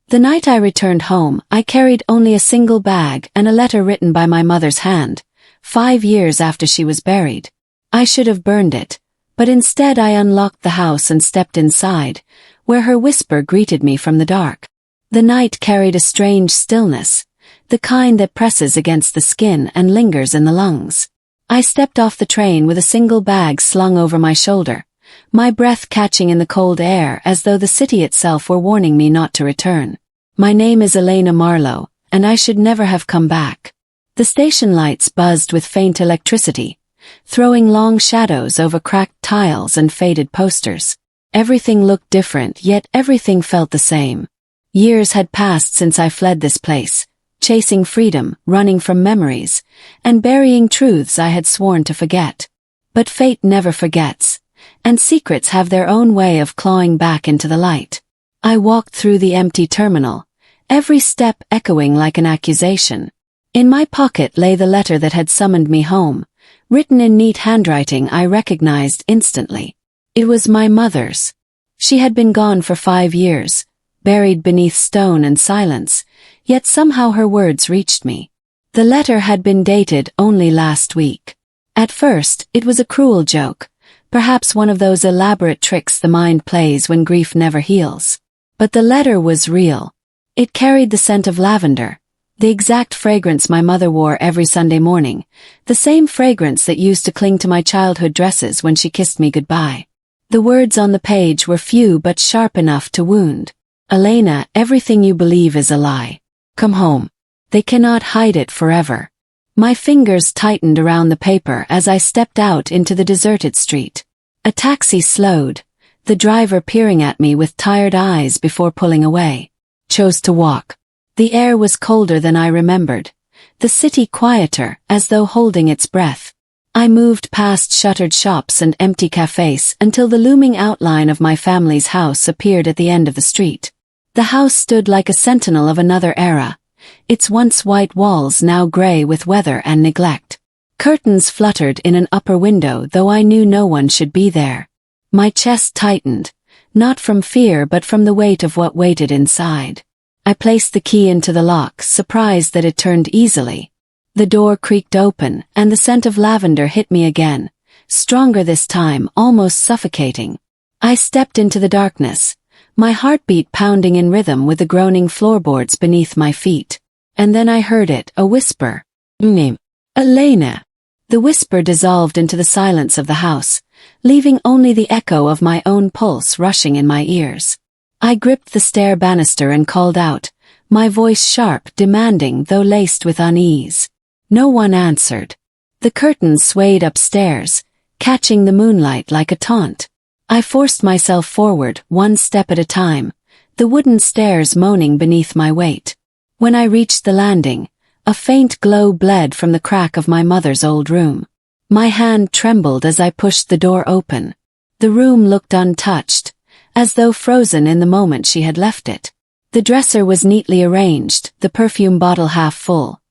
The night I returned home, I carried only a single bag and a letter written by my mother's hand, 5 years after she was buried. I should have burned it, but instead I unlocked the house and stepped inside, where her whisper greeted me from the dark. The night carried a strange stillness, the kind that presses against the skin and lingers in the lungs. I stepped off the train with a single bag slung over my shoulder, my breath catching in the cold air as though the city itself were warning me not to return. My name is Elena Marlowe, and I should never have come back. The station lights buzzed with faint electricity, throwing long shadows over cracked tiles and faded posters. Everything looked different, yet everything felt the same. Years had passed since I fled this place, chasing freedom, running from memories, and burying truths I had sworn to forget. But fate never forgets, and secrets have their own way of clawing back into the light. I walked through the empty terminal, every step echoing like an accusation. In my pocket lay the letter that had summoned me home, written in neat handwriting I recognized instantly. It was my mother's. She had been gone for 5 years, buried beneath stone and silence, yet somehow her words reached me. The letter had been dated only last week. At first, it was a cruel joke, perhaps one of those elaborate tricks the mind plays when grief never heals. But the letter was real. It carried the scent of lavender, the exact fragrance my mother wore every Sunday morning, the same fragrance that used to cling to my childhood dresses when she kissed me goodbye. The words on the page were few but sharp enough to wound. Elena, everything you believe is a lie. Come home. They cannot hide it forever. My fingers tightened around the paper as I stepped out into the deserted street. A taxi slowed, the driver peering at me with tired eyes before pulling away. Chose to walk. The air was colder than I remembered, the city quieter, as though holding its breath. I moved past shuttered shops and empty cafes until the looming outline of my family's house appeared at the end of the street. The house stood like a sentinel of another era, its once white walls now gray with weather and neglect. Curtains fluttered in an upper window, though I knew no one should be there. My chest tightened, not from fear but from the weight of what waited inside. I placed the key into the lock, surprised that it turned easily. The door creaked open, and the scent of lavender hit me again, stronger this time, almost suffocating. I stepped into the darkness, my heartbeat pounding in rhythm with the groaning floorboards beneath my feet. And then I heard it, a whisper. Name. Elena. The whisper dissolved into the silence of the house, leaving only the echo of my own pulse rushing in my ears. I gripped the stair banister and called out, my voice sharp, demanding though laced with unease. No one answered. The curtains swayed upstairs, catching the moonlight like a taunt. I forced myself forward, one step at a time, the wooden stairs moaning beneath my weight. When I reached the landing, a faint glow bled from the crack of my mother's old room. My hand trembled as I pushed the door open. The room looked untouched, as though frozen in the moment she had left it. The dresser was neatly arranged, the perfume bottle half full,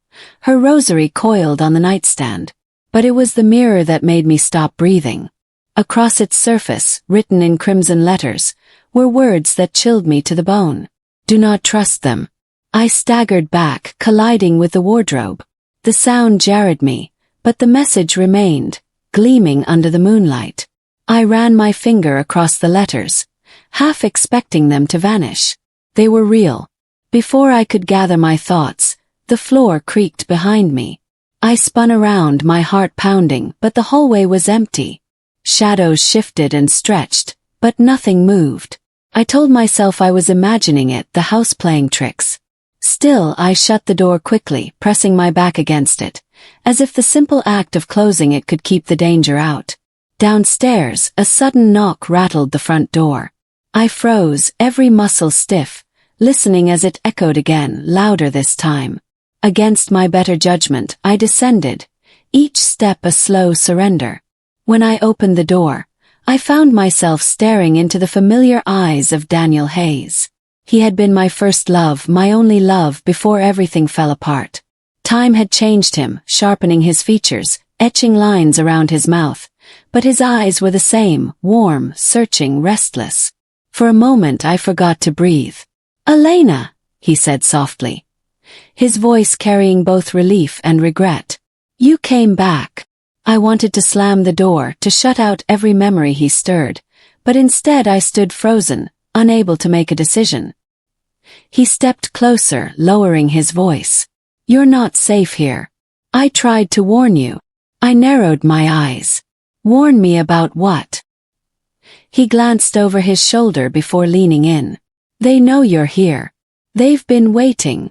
her rosary coiled on the nightstand. But it was the mirror that made me stop breathing. Across its surface, written in crimson letters, were words that chilled me to the bone. Do not trust them. I staggered back, colliding with the wardrobe. The sound jarred me, but the message remained, gleaming under the moonlight. I ran my finger across the letters, half expecting them to vanish. They were real. Before I could gather my thoughts, the floor creaked behind me. I spun around, my heart pounding, but the hallway was empty. Shadows shifted and stretched, but nothing moved. I told myself I was imagining it, the house playing tricks. Still, I shut the door quickly, pressing my back against it, as if the simple act of closing it could keep the danger out. Downstairs, a sudden knock rattled the front door. I froze, every muscle stiff, listening as it echoed again, louder this time. Against my better judgment, I descended, each step a slow surrender. When I opened the door, I found myself staring into the familiar eyes of Daniel Hayes. He had been my first love, my only love before everything fell apart. Time had changed him, sharpening his features, etching lines around his mouth, but his eyes were the same, warm, searching, restless. For a moment I forgot to breathe. Elena! he said softly, his voice carrying both relief and regret. You came back. I wanted to slam the door to shut out every memory he stirred, but instead I stood frozen, unable to make a decision. He stepped closer, lowering his voice. You're not safe here. I tried to warn you. I narrowed my eyes. Warn me about what? He glanced over his shoulder before leaning in. They know you're here. They've been waiting.